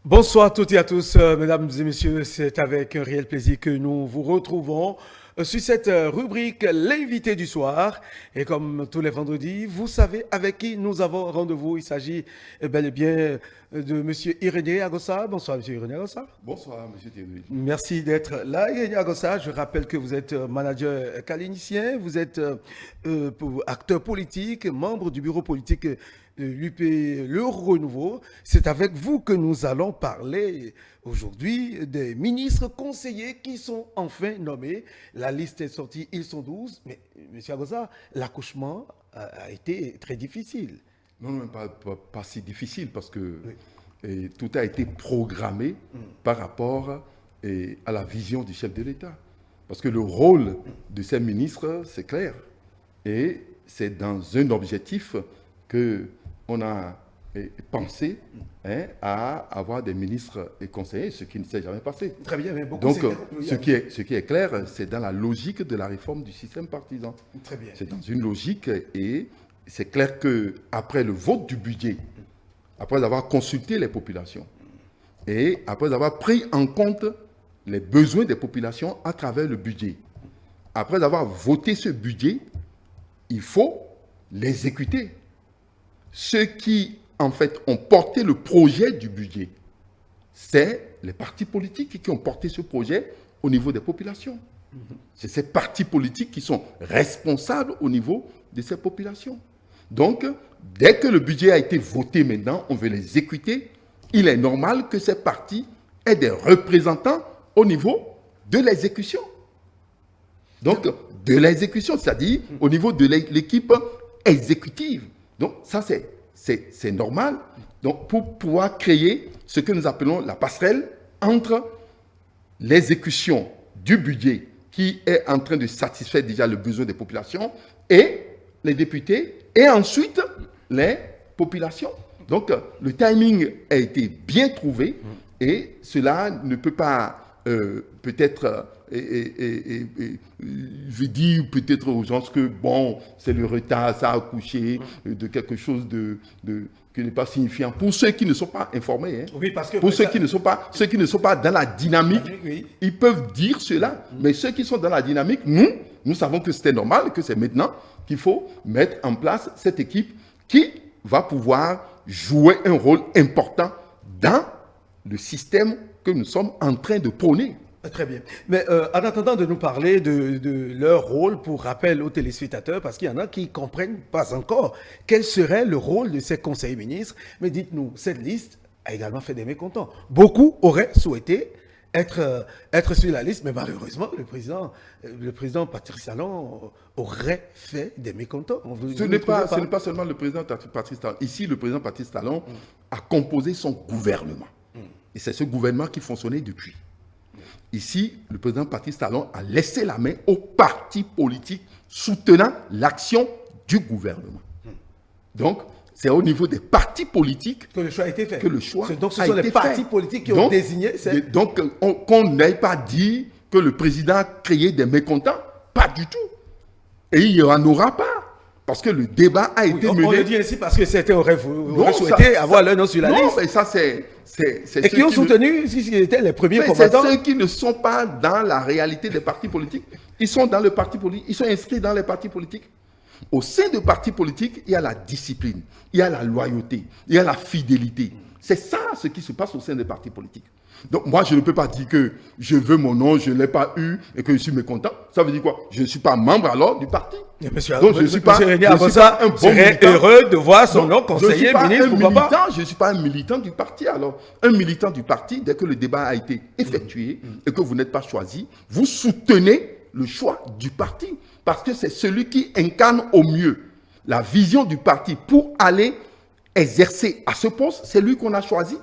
Bonsoir à toutes et à tous, mesdames et messieurs. C'est avec un réel plaisir que nous vous retrouvons sur cette rubrique L'invité du soir. Et comme tous les vendredis, vous savez avec qui nous avons rendez-vous. Il s'agit bel et bien de monsieur Irénée Agossa. Bonsoir, monsieur Irénée Agossa. Bonsoir, monsieur Thierry. Merci d'être là, Irénée Agossa. Je rappelle que vous êtes manager calinicien, vous êtes acteur politique, membre du bureau politique de l'UP Le Renouveau. C'est avec vous que nous allons parler aujourd'hui des ministres conseillers qui sont enfin nommés. La liste est sortie, ils sont 12. Mais, monsieur Agossa, l'accouchement a été très difficile. Non, non, pas si difficile parce que tout a été programmé par rapport à la vision du chef de l'État. Parce que le rôle de ces ministres, c'est clair. Et c'est dans un objectif qu'on a pensé à avoir des ministres et conseillers, ce qui ne s'est jamais passé. Très bien, mais beaucoup. Donc, ce qui est clair, c'est dans la logique de la réforme du système partisan. Très bien. C'est dans une logique et c'est clair qu'après le vote du budget, après avoir consulté les populations et après avoir pris en compte les besoins des populations à travers le budget, après avoir voté ce budget, il faut l'exécuter. Ceux qui, en fait, ont porté le projet du budget, c'est les partis politiques qui ont porté ce projet au niveau des populations. C'est ces partis politiques qui sont responsables au niveau de ces populations. Donc, dès que le budget a été voté maintenant, on veut l'exécuter, il est normal que ces partis aient des représentants au niveau de l'exécution. Donc, de l'exécution, c'est-à-dire au niveau de l'équipe exécutive. Donc, ça, c'est normal. Donc, pour pouvoir créer ce que nous appelons la passerelle entre l'exécution du budget qui est en train de satisfaire déjà le besoin des populations et les députés et ensuite les populations. Donc, le timing a été bien trouvé et cela ne peut pas peut-être, je dis peut-être aux gens que bon, c'est le retard, ça a accouché de quelque chose qui n'est pas signifiant. Pour ceux qui ne sont pas informés, Oui, parce que pour ceux qui ne sont pas dans la dynamique, oui. ils peuvent dire cela. Mais ceux qui sont dans la dynamique, nous savons que c'était normal, que c'est maintenant qu'il faut mettre en place cette équipe qui va pouvoir jouer un rôle important dans le système que nous sommes en train de prôner. Très bien. Mais en attendant de nous parler de leur rôle, pour rappel aux téléspectateurs, parce qu'il y en a qui ne comprennent pas encore quel serait le rôle de ces conseillers ministres, mais dites-nous, cette liste a également fait des mécontents. Beaucoup auraient souhaité être sur la liste, mais malheureusement, le président Patrice Talon aurait fait des mécontents. Ce n'est pas seulement le président Patrice Talon. Ici, le président Patrice Talon a composé son gouvernement. Et c'est ce gouvernement qui fonctionnait depuis. Ici, le président Patrice Talon a laissé la main aux partis politiques soutenant l'action du gouvernement. Donc, c'est au niveau des partis politiques que le choix a été fait. Donc, ce sont les partis politiques qui ont désigné. Donc, qu'on n'aille pas dire que le président a créé des mécontents, pas du tout. Et il n'y en aura pas. Parce que le débat a été mené. On le dit ainsi parce que certains auraient souhaité avoir leur nom sur la liste. Non, mais ça, c'est et qui ont soutenu, s'ils étaient les premiers combattants. C'est ceux qui ne sont pas dans la réalité des partis politiques. Ils sont dans le parti politique. Ils sont inscrits dans les partis politiques. Au sein des partis politiques, il y a la discipline, il y a la loyauté, il y a la fidélité. C'est ça ce qui se passe au sein des partis politiques. Donc moi, je ne peux pas dire que je veux mon nom, je ne l'ai pas eu et que je suis mécontent. Ça veut dire quoi? Je ne suis pas membre alors du parti. Donc je ne suis pas un bon militant. Heureux de voir son nom conseiller ministre. Je ne suis pas un militant du parti. Alors, un militant du parti, dès que le débat a été effectué et que vous n'êtes pas choisi, vous soutenez le choix du parti. Parce que c'est celui qui incarne au mieux la vision du parti pour aller exercer à ce poste, c'est lui qu'on a choisi.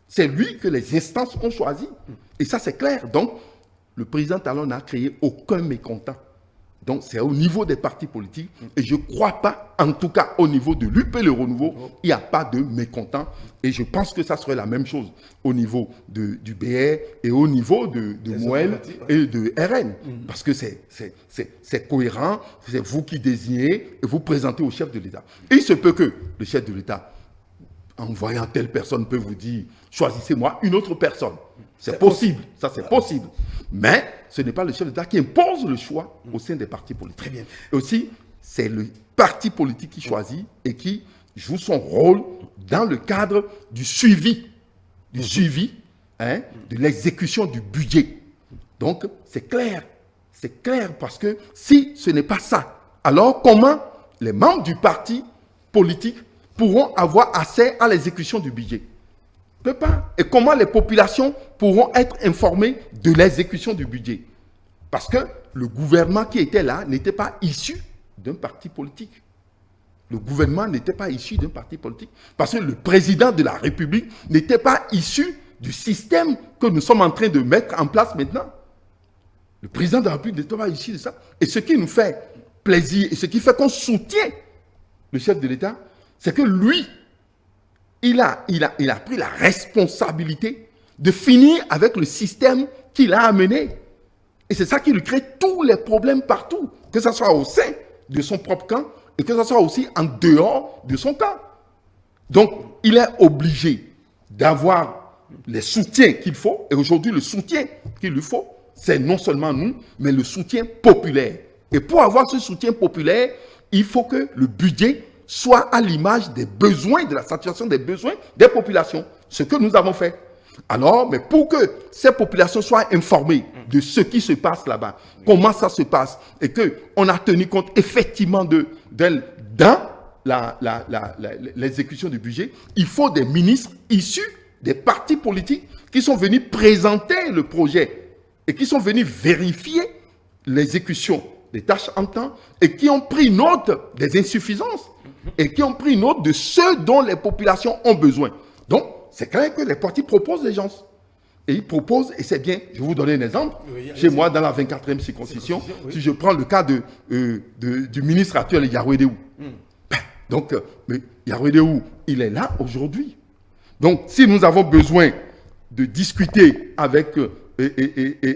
C'est lui que les instances ont choisi. Et ça, c'est clair. Donc, le président Talon n'a créé aucun mécontent. Donc, c'est au niveau des partis politiques. Et je ne crois pas, en tout cas au niveau de l'UP Le Renouveau, il n'y a pas de mécontent. Et je pense que ça serait la même chose au niveau du BR et au niveau de Moël et de RN. Parce que c'est cohérent, c'est vous qui désignez et vous présentez au chef de l'État. Il se peut que le chef de l'État en voyant telle personne, peut vous dire, choisissez-moi une autre personne. C'est possible, ça c'est possible. Mais ce n'est pas le chef d'État qui impose le choix au sein des partis politiques. Très bien. Et aussi, c'est le parti politique qui choisit et qui joue son rôle dans le cadre du suivi, de l'exécution du budget. Donc, c'est clair parce que si ce n'est pas ça, alors comment les membres du parti politique pourront avoir accès à l'exécution du budget? Ne peut pas. Et comment les populations pourront être informées de l'exécution du budget? Parce que le gouvernement qui était là n'était pas issu d'un parti politique. Le gouvernement n'était pas issu d'un parti politique. Parce que le président de la République n'était pas issu du système que nous sommes en train de mettre en place maintenant. Le président de la République n'était pas issu de ça. Et ce qui nous fait plaisir et ce qui fait qu'on soutient le chef de l'État, c'est que lui, il a pris la responsabilité de finir avec le système qu'il a amené. Et c'est ça qui lui crée tous les problèmes partout, que ce soit au sein de son propre camp et que ce soit aussi en dehors de son camp. Donc, il est obligé d'avoir les soutiens qu'il faut. Et aujourd'hui, le soutien qu'il lui faut, c'est non seulement nous, mais le soutien populaire. Et pour avoir ce soutien populaire, il faut que le budget soit à l'image des besoins, de la satisfaction des besoins des populations. Ce que nous avons fait. Alors, mais pour que ces populations soient informées de ce qui se passe là-bas, comment ça se passe, et qu'on a tenu compte effectivement d'elles dans l'exécution du budget, il faut des ministres issus des partis politiques qui sont venus présenter le projet et qui sont venus vérifier l'exécution des tâches en temps et qui ont pris note des insuffisances et qui ont pris note de ce dont les populations ont besoin. Donc, c'est clair que les partis proposent des gens. Et ils proposent, et c'est bien. Je vais vous donner un exemple. Oui, chez moi, dans la 24e circonscription, oui. Si je prends le cas du ministre actuel, Yahweh Déhou. Donc, Yahweh Déhou, il est là aujourd'hui. Donc, si nous avons besoin de discuter avec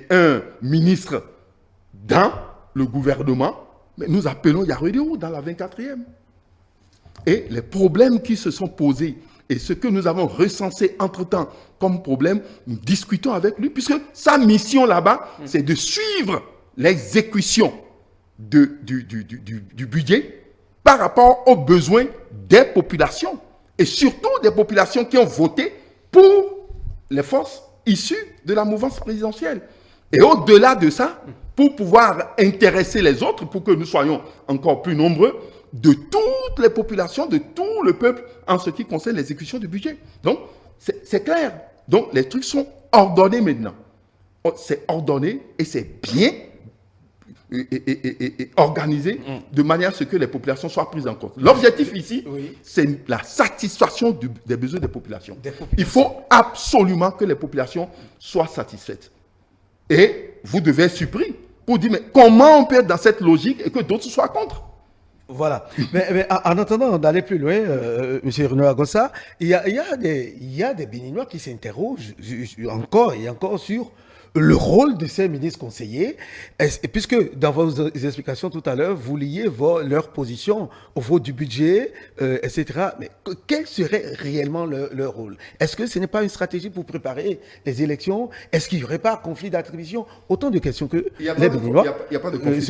un ministre dans le gouvernement, mais nous appelons Yahweh Déhou dans la 24e. Et les problèmes qui se sont posés et ce que nous avons recensé entre-temps comme problème, nous discutons avec lui, puisque sa mission là-bas, c'est de suivre l'exécution du budget par rapport aux besoins des populations, et surtout des populations qui ont voté pour les forces issues de la mouvance présidentielle. Et au-delà de ça, pour pouvoir intéresser les autres, pour que nous soyons encore plus nombreux, de toutes les populations, de tout le peuple, en ce qui concerne l'exécution du budget. Donc, c'est clair. Donc, les trucs sont ordonnés maintenant. C'est ordonné et c'est bien organisé de manière à ce que les populations soient prises en compte. L'objectif ici, c'est la satisfaction des besoins des populations. Il faut absolument que les populations soient satisfaites. Et vous devez être surpris pour dire, mais comment on peut être dans cette logique et que d'autres soient contre? Voilà. Mais en attendant d'aller plus loin, M. Renaud Agossa, il y a des Béninois qui s'interrogent encore et encore sur le rôle de ces ministres conseillers, puisque dans vos explications tout à l'heure, vous liez leur position au vote du budget, etc. Mais quel serait réellement leur rôle? Est-ce que ce n'est pas une stratégie pour préparer les élections? Est-ce qu'il n'y aurait pas conflit d'attribution? Autant de questions que les Béninois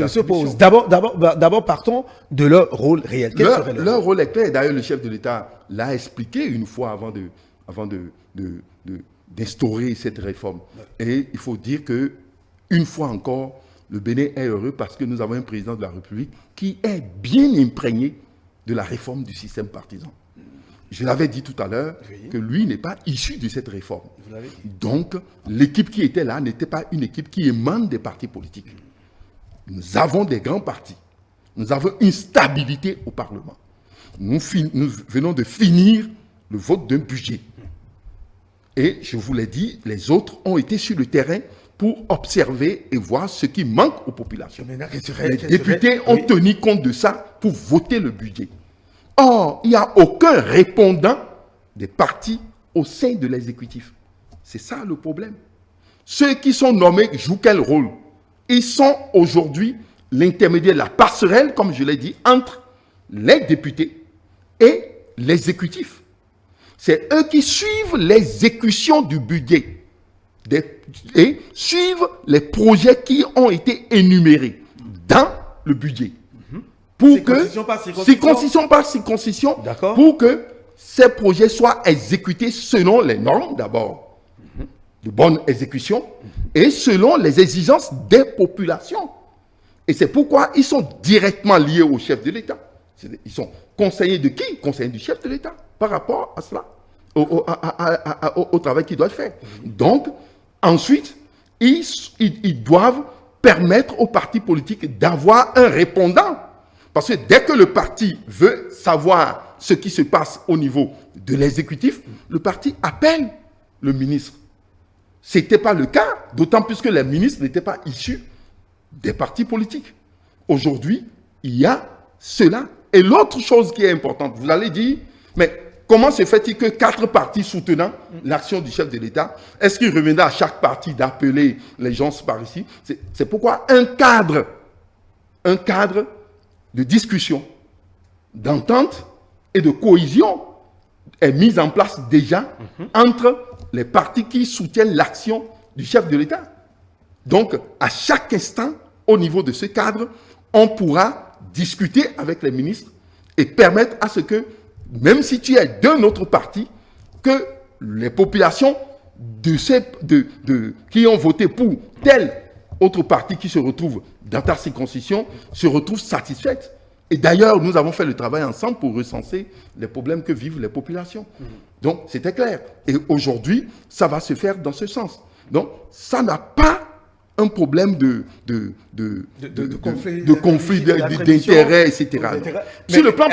se posent. D'abord, partons de leur rôle réel. Quel serait leur rôle est clair. D'ailleurs, le chef de l'État l'a expliqué une fois avant d'instaurer cette réforme. Et il faut dire que, une fois encore, le Bénin est heureux parce que nous avons un président de la République qui est bien imprégné de la réforme du système partisan. Je l'avais dit tout à l'heure que lui n'est pas issu de cette réforme. Donc, l'équipe qui était là n'était pas une équipe qui émane des partis politiques. Nous avons des grands partis. Nous avons une stabilité au Parlement. Nous venons de finir le vote d'un budget. Et je vous l'ai dit, les autres ont été sur le terrain pour observer et voir ce qui manque aux populations. Les députés ont tenu compte de ça pour voter le budget. Or, il n'y a aucun répondant des partis au sein de l'exécutif. C'est ça le problème. Ceux qui sont nommés jouent quel rôle? Ils sont aujourd'hui l'intermédiaire, la passerelle, comme je l'ai dit, entre les députés et l'exécutif. C'est eux qui suivent l'exécution du budget et suivent les projets qui ont été énumérés dans le budget. Pour Circoncision par circoncision. circoncision par circoncision, D'accord. pour que ces projets soient exécutés selon les normes d'abord, de bonne exécution, et selon les exigences des populations. Et c'est pourquoi ils sont directement liés au chef de l'État. Ils sont conseillers de qui? Conseillers du chef de l'État par rapport à cela, au travail qu'ils doivent faire. Donc, ensuite, ils doivent permettre aux partis politiques d'avoir un répondant. Parce que dès que le parti veut savoir ce qui se passe au niveau de l'exécutif, le parti appelle le ministre. Ce n'était pas le cas, d'autant plus que les ministres n'étaient pas issus des partis politiques. Aujourd'hui, il y a cela. Et l'autre chose qui est importante, vous allez dire, mais comment se fait-il que 4 partis soutenant l'action du chef de l'État, est-ce qu'il reviendra à chaque parti d'appeler les gens par ici? C'est pourquoi un cadre de discussion, d'entente et de cohésion est mis en place déjà entre les partis qui soutiennent l'action du chef de l'État. Donc, à chaque instant, au niveau de ce cadre, on pourra discuter avec les ministres et permettre à ce que, même si tu es d'un autre parti, que les populations qui ont voté pour tel autre parti qui se retrouve dans ta circonscription se retrouvent satisfaites. Et d'ailleurs, nous avons fait le travail ensemble pour recenser les problèmes que vivent les populations. Donc, c'était clair. Et aujourd'hui, ça va se faire dans ce sens. Donc, ça n'a pas un problème de conflit d'intérêts, etc. Sur le plan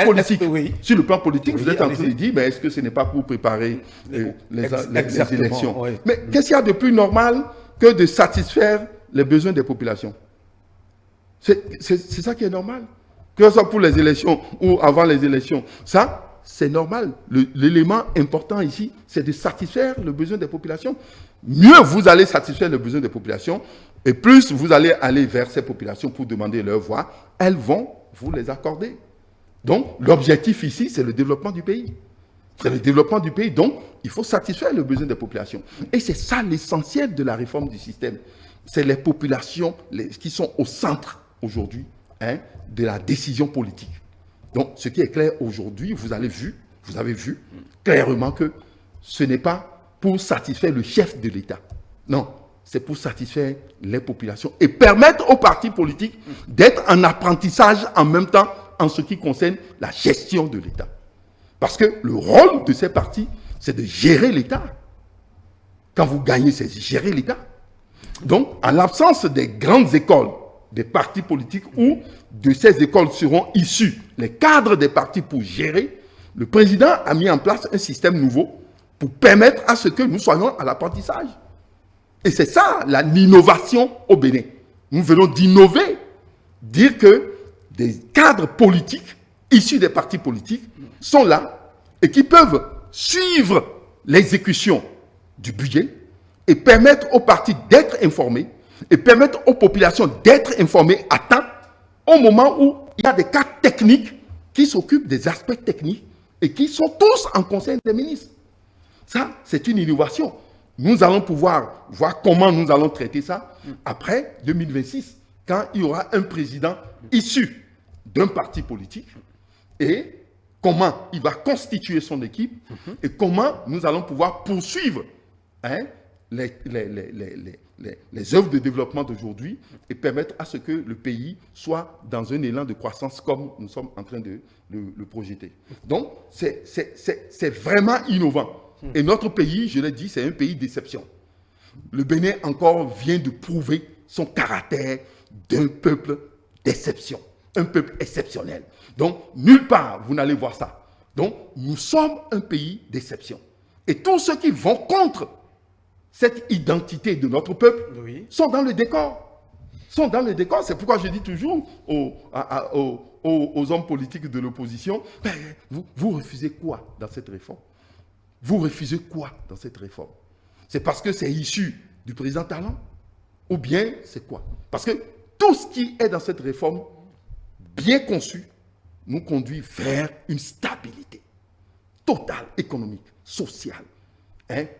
politique, vous êtes en train de dire, mais est-ce que ce n'est pas pour préparer les élections? Oui. Mais qu'est-ce qu'il y a de plus normal que de satisfaire les besoins des populations? C'est ça qui est normal. Que ce soit pour les élections ou avant les élections. Ça, c'est normal. L'élément important ici, c'est de satisfaire le besoin des populations. Mieux vous allez satisfaire le besoin des populations, et plus vous allez aller vers ces populations pour demander leur voix, elles vont vous les accorder. Donc, l'objectif ici, c'est le développement du pays. C'est le développement du pays, donc il faut satisfaire le besoin des populations. Et c'est ça l'essentiel de la réforme du système. C'est les populations qui sont au centre aujourd'hui de la décision politique. Donc, ce qui est clair aujourd'hui, vous avez vu clairement que ce n'est pas pour satisfaire le chef de l'État. Non, c'est pour satisfaire les populations et permettre aux partis politiques d'être en apprentissage en même temps en ce qui concerne la gestion de l'État. Parce que le rôle de ces partis, c'est de gérer l'État. Quand vous gagnez, c'est gérer l'État. Donc, en l'absence des grandes écoles, des partis politiques où de ces écoles seront issus les cadres des partis pour gérer, le président a mis en place un système nouveau pour permettre à ce que nous soyons à l'apprentissage. Et c'est ça l'innovation au Bénin. Nous venons d'innover, dire que des cadres politiques issus des partis politiques sont là et qui peuvent suivre l'exécution du budget et permettre aux partis d'être informés et permettre aux populations d'être informées à temps au moment où il y a des cas techniques qui s'occupent des aspects techniques et qui sont tous en conseil des ministres. Ça, c'est une innovation. Nous allons pouvoir voir comment nous allons traiter ça après 2026, quand il y aura un président issu d'un parti politique et comment il va constituer son équipe et comment nous allons pouvoir poursuivre les œuvres de développement d'aujourd'hui et permettre à ce que le pays soit dans un élan de croissance comme nous sommes en train de le projeter. Donc, c'est vraiment innovant. Et notre pays, je l'ai dit, c'est un pays d'exception. Le Bénin encore vient de prouver son caractère d'un peuple d'exception, un peuple exceptionnel. Donc, nulle part, vous n'allez voir ça. Donc, nous sommes un pays d'exception. Et tous ceux qui vont contre cette identité de notre peuple sont dans le décor. Sont dans le décor. C'est pourquoi je dis toujours aux hommes politiques de l'opposition, vous refusez quoi dans cette réforme? Vous refusez quoi dans cette réforme? C'est parce que c'est issu du président Talon? Ou bien c'est quoi? Parce que tout ce qui est dans cette réforme, bien conçue, nous conduit vers une stabilité. totale, économique, sociale,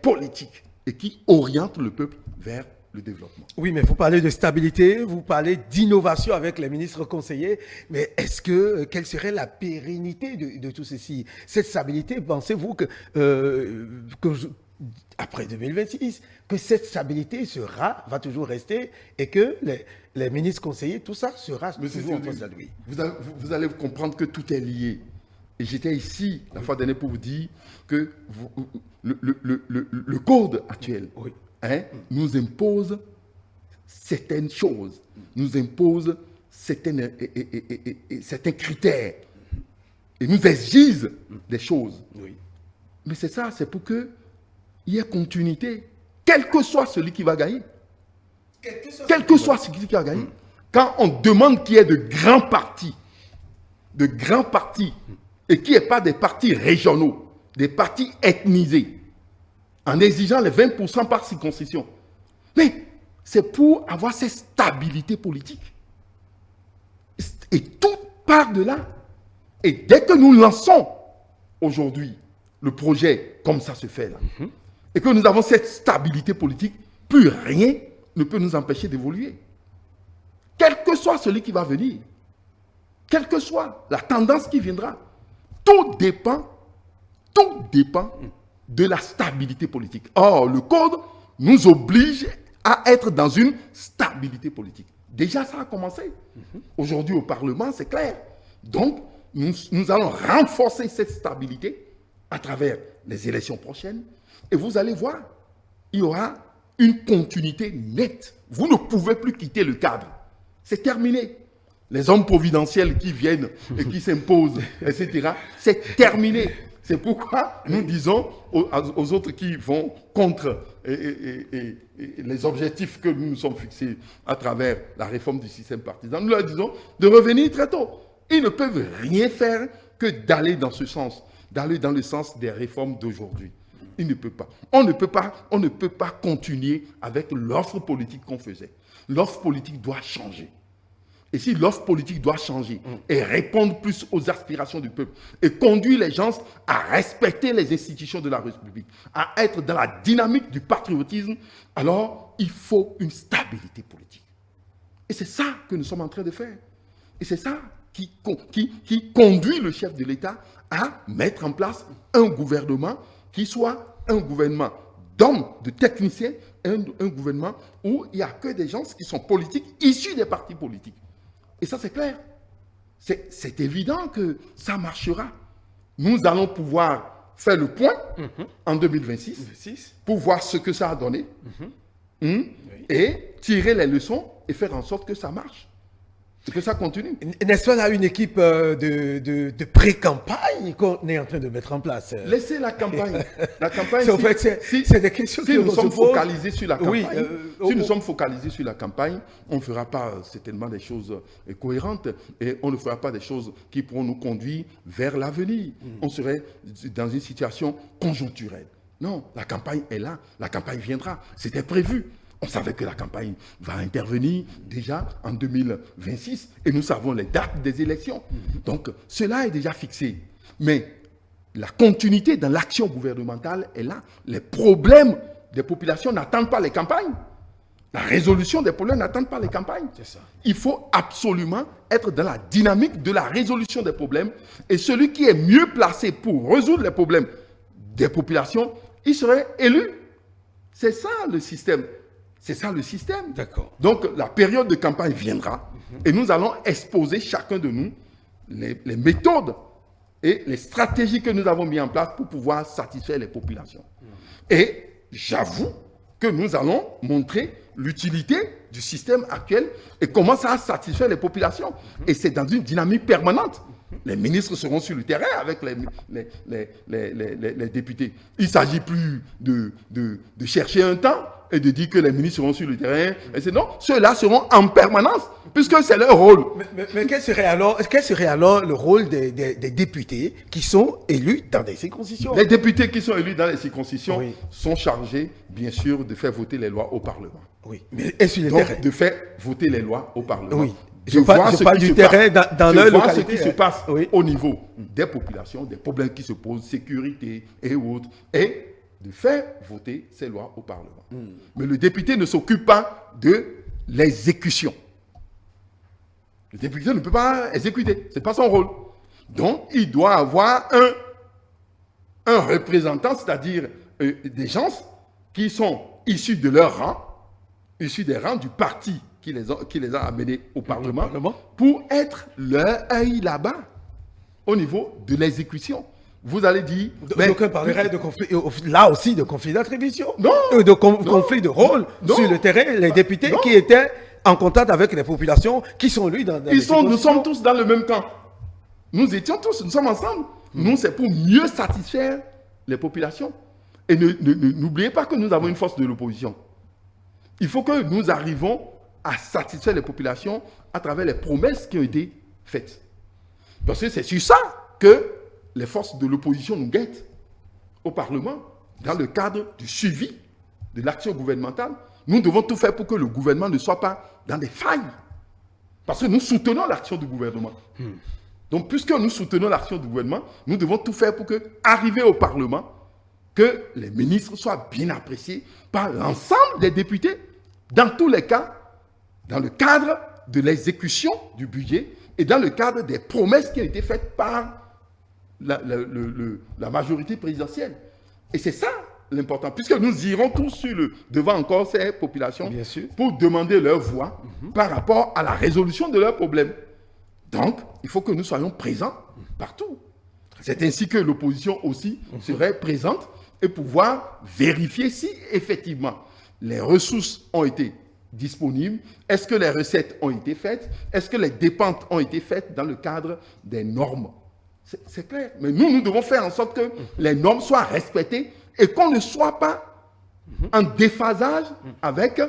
politique, et qui oriente le peuple vers le développement. Oui, mais vous parlez de stabilité, vous parlez d'innovation avec les ministres conseillers, mais quelle serait la pérennité de tout ceci? Cette stabilité, pensez-vous après 2026, que cette stabilité va toujours rester et que les ministres conseillers, tout ça sera toujours en poste? Oui. Vous allez comprendre que tout est lié. Et j'étais ici la fois dernière pour vous dire que le code actuel nous impose certaines choses, nous impose certains critères et nous exige des choses. Oui. Mais c'est ça, c'est pour qu'il y ait continuité, quel que soit celui qui va gagner. Quel que soit celui qui va gagner. Quand on demande qu'il y ait de grands partis, et qu'il n'y ait pas des partis régionaux, des partis ethnisés, en exigeant les 20% par circonscription. Mais c'est pour avoir cette stabilité politique. Et tout part de là. Et dès que nous lançons aujourd'hui le projet comme ça se fait là, et que nous avons cette stabilité politique, plus rien ne peut nous empêcher d'évoluer. Quel que soit celui qui va venir, quelle que soit la tendance qui viendra, tout dépend de la stabilité politique. Or, le code nous oblige à être dans une stabilité politique. Déjà, ça a commencé. Aujourd'hui, au Parlement, c'est clair. Donc, nous allons renforcer cette stabilité à travers les élections prochaines. Et vous allez voir, il y aura une continuité nette. Vous ne pouvez plus quitter le cadre. C'est terminé. Les hommes providentiels qui viennent et qui s'imposent, etc., c'est terminé. C'est pourquoi nous disons aux autres qui vont contre les objectifs que nous nous sommes fixés à travers la réforme du système partisan, nous leur disons de revenir très tôt. Ils ne peuvent rien faire que d'aller dans ce sens, d'aller dans le sens des réformes d'aujourd'hui. Ils ne peuvent pas. On ne peut pas continuer avec l'offre politique qu'on faisait. L'offre politique doit changer. Et si l'offre politique doit changer et répondre plus aux aspirations du peuple et conduire les gens à respecter les institutions de la République, à être dans la dynamique du patriotisme, alors il faut une stabilité politique. Et c'est ça que nous sommes en train de faire. Et c'est ça qui conduit le chef de l'État à mettre en place un gouvernement qui soit un gouvernement d'hommes, de techniciens, un gouvernement où il n'y a que des gens qui sont politiques, issus des partis politiques. Et ça, c'est clair. C'est évident que ça marchera. Nous allons pouvoir faire le point en 2026 pour voir ce que ça a donné et tirer les leçons et faire en sorte que ça marche. Et que ça continue. N'est-ce pas là une équipe de pré-campagne qu'on est en train de mettre en place? Laissez la campagne. La campagne, c'est des questions si nous sommes focalisés sur la campagne, oui, nous sommes focalisés sur la campagne, on ne fera pas certainement des choses cohérentes et on ne fera pas des choses qui pourront nous conduire vers l'avenir. On serait dans une situation conjoncturelle. Non, la campagne est là, la campagne viendra. C'était prévu. On savait que la campagne va intervenir déjà en 2026 et nous savons les dates des élections. Donc, cela est déjà fixé. Mais la continuité dans l'action gouvernementale est là. Les problèmes des populations n'attendent pas les campagnes. La résolution des problèmes n'attend pas les campagnes. C'est ça. Il faut absolument être dans la dynamique de la résolution des problèmes. Et celui qui est mieux placé pour résoudre les problèmes des populations, il serait élu. C'est ça le système. C'est ça le système. D'accord. Donc, la période de campagne viendra et nous allons exposer chacun de nous les méthodes et les stratégies que nous avons mises en place pour pouvoir satisfaire les populations. Et j'avoue que nous allons montrer l'utilité du système actuel et comment ça satisfait les populations. Et c'est dans une dynamique permanente. Les ministres seront sur le terrain avec les députés. Il ne s'agit plus de chercher un temps et de dire que les ministres seront sur le terrain. Et non, ceux-là seront en permanence, puisque c'est leur rôle. Mais quel serait alors le rôle des députés qui sont élus dans des circonscriptions? Les députés qui sont élus dans les circonscriptions sont chargés, bien sûr, de faire voter les lois au Parlement. Oui, mais est-ce sur le Donc, terrain? de faire voter les lois au Parlement. Oui. Je parle du terrain dans leur localité. Ce qui se passe au niveau des populations, des problèmes qui se posent, sécurité et autres, et de faire voter ces lois au Parlement. Mais le député ne s'occupe pas de l'exécution. Le député ne peut pas exécuter, ce n'est pas son rôle. Donc, il doit avoir un représentant, c'est-à-dire des gens qui sont issus de leur rang, issus des rangs du parti qui les a amenés au Parlement, pour être leur œil là-bas, au niveau de l'exécution. Vous allez dire... Donc, on parlerait de conflit, là aussi de conflit d'attribution, de conflit de rôle sur le terrain, les députés qui étaient en contact avec les populations, qui sont lui dans nous sommes tous dans le même camp. Nous sommes ensemble. Nous, c'est pour mieux satisfaire les populations. Et n'oubliez pas que nous avons une force de l'opposition. Il faut que nous arrivons à satisfaire les populations à travers les promesses qui ont été faites. Parce que c'est sur ça que les forces de l'opposition nous guettent au Parlement, dans le cadre du suivi de l'action gouvernementale. Nous devons tout faire pour que le gouvernement ne soit pas dans des failles. Parce que nous soutenons l'action du gouvernement. Donc, puisque nous soutenons l'action du gouvernement, nous devons tout faire pour que, arrivé au Parlement, que les ministres soient bien appréciés par l'ensemble des députés, dans tous les cas, dans le cadre de l'exécution du budget et dans le cadre des promesses qui ont été faites par la majorité présidentielle. Et c'est ça l'important, puisque nous irons tous devant encore ces populations pour demander leur voix par rapport à la résolution de leurs problèmes. Donc, il faut que nous soyons présents partout. C'est ainsi que l'opposition aussi serait présente et pouvoir vérifier si effectivement les ressources ont été disponibles, est-ce que les recettes ont été faites, est-ce que les dépenses ont été faites dans le cadre des normes. C'est clair. Mais nous devons faire en sorte que les normes soient respectées et qu'on ne soit pas en déphasage avec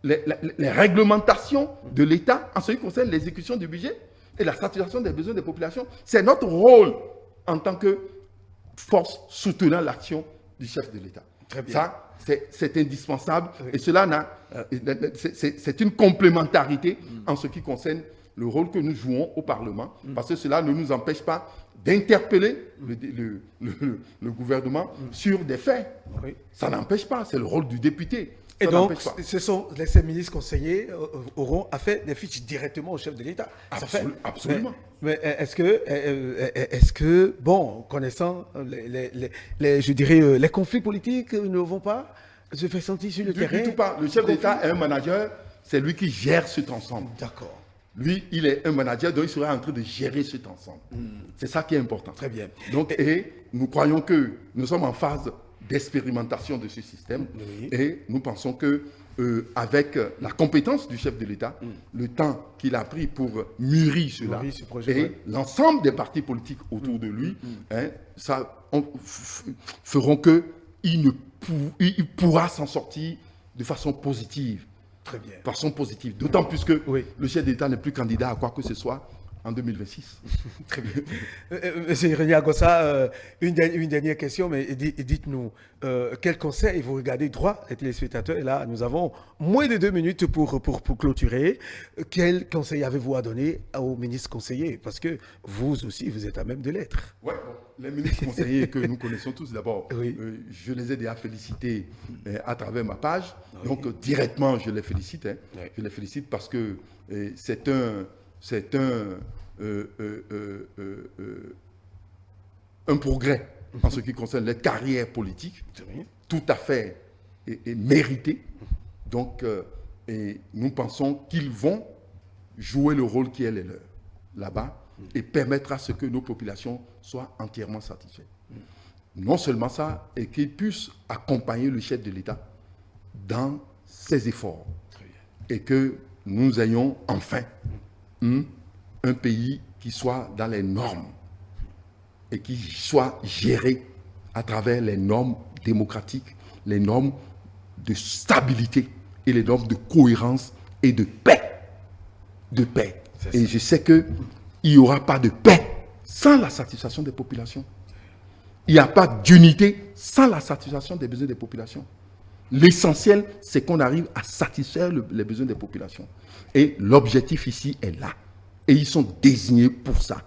les réglementations de l'État en ce qui concerne l'exécution du budget et la satisfaction des besoins des populations. C'est notre rôle en tant que force soutenant l'action du chef de l'État. Très bien. Ça, c'est indispensable. Et cela, c'est une complémentarité en ce qui concerne le rôle que nous jouons au Parlement, parce que cela ne nous empêche pas d'interpeller le gouvernement sur des faits. Ça n'empêche pas, c'est le rôle du député. Et donc, ces ministres conseillers auront à faire des fiches directement au chef de l'État. Absolument. Mais est-ce que, bon, connaissant je dirais, les conflits politiques ne vont pas se faire sentir sur le terrain? Du tout pas. Le chef d'État est un manager, c'est lui qui gère cet ensemble. D'accord. Lui, il est un manager, donc il sera en train de gérer cet ensemble. C'est ça qui est important. Très bien. Donc, et nous croyons que nous sommes en phase d'expérimentation de ce système et nous pensons que avec la compétence du chef de l'État, le temps qu'il a pris pour mûrir cela et l'ensemble des partis politiques autour de lui, feront qu'il pourra s'en sortir de façon positive. Très bien. Façon positive. D'autant plus que le chef d'État n'est plus candidat à quoi que ce soit en 2026. Très bien. Monsieur René Agossa, une dernière question, mais dites-nous, quel conseil vous regardez droit, les téléspectateurs, et là, nous avons moins de 2 minutes pour clôturer. Quel conseil avez-vous à donner aux ministres conseillers? Parce que vous aussi, vous êtes à même de l'être. Oui, les ministres conseillers que nous connaissons tous, d'abord, je les ai déjà félicités à travers ma page. Donc, directement, je les félicite. Je les félicite parce que c'est un progrès en ce qui concerne les carrières politiques, tout à fait mérité. Donc, et nous pensons qu'ils vont jouer le rôle qui est le leur là-bas et permettre à ce que nos populations soient entièrement satisfaites. Non seulement ça, et qu'ils puissent accompagner le chef de l'État dans ses efforts. Et que nous ayons enfin un pays qui soit dans les normes et qui soit géré à travers les normes démocratiques, les normes de stabilité et les normes de cohérence et de paix. De paix. Et je sais qu'il n'y aura pas de paix sans la satisfaction des populations. Il n'y a pas d'unité sans la satisfaction des besoins des populations. L'essentiel, c'est qu'on arrive à satisfaire les besoins des populations. Et l'objectif ici est là. Et ils sont désignés pour ça.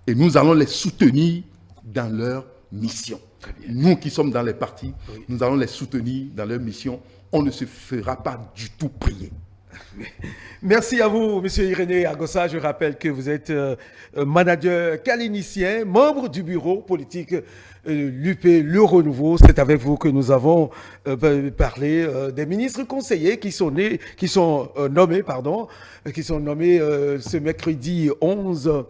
Et nous allons les soutenir dans leur mission. Nous qui sommes dans les partis, nous allons les soutenir dans leur mission. On ne se fera pas du tout prier. Merci à vous, M. Irénée Agossa. Je rappelle que vous êtes manager calinicien, membre du bureau politique l'UP Le Renouveau. C'est avec vous que nous avons parlé des ministres conseillers qui sont nommés ce mercredi 11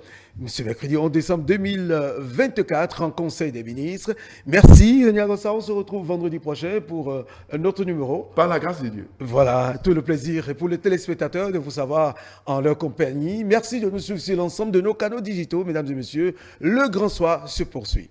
décembre 2024 en Conseil des ministres. Merci, Irénée Agossa. On se retrouve vendredi prochain pour un autre numéro. Par la grâce de Dieu. Voilà, tout le plaisir et pour les téléspectateurs de vous savoir en leur compagnie. Merci de nous suivre sur l'ensemble de nos canaux digitaux, mesdames et messieurs. Le grand soir se poursuit.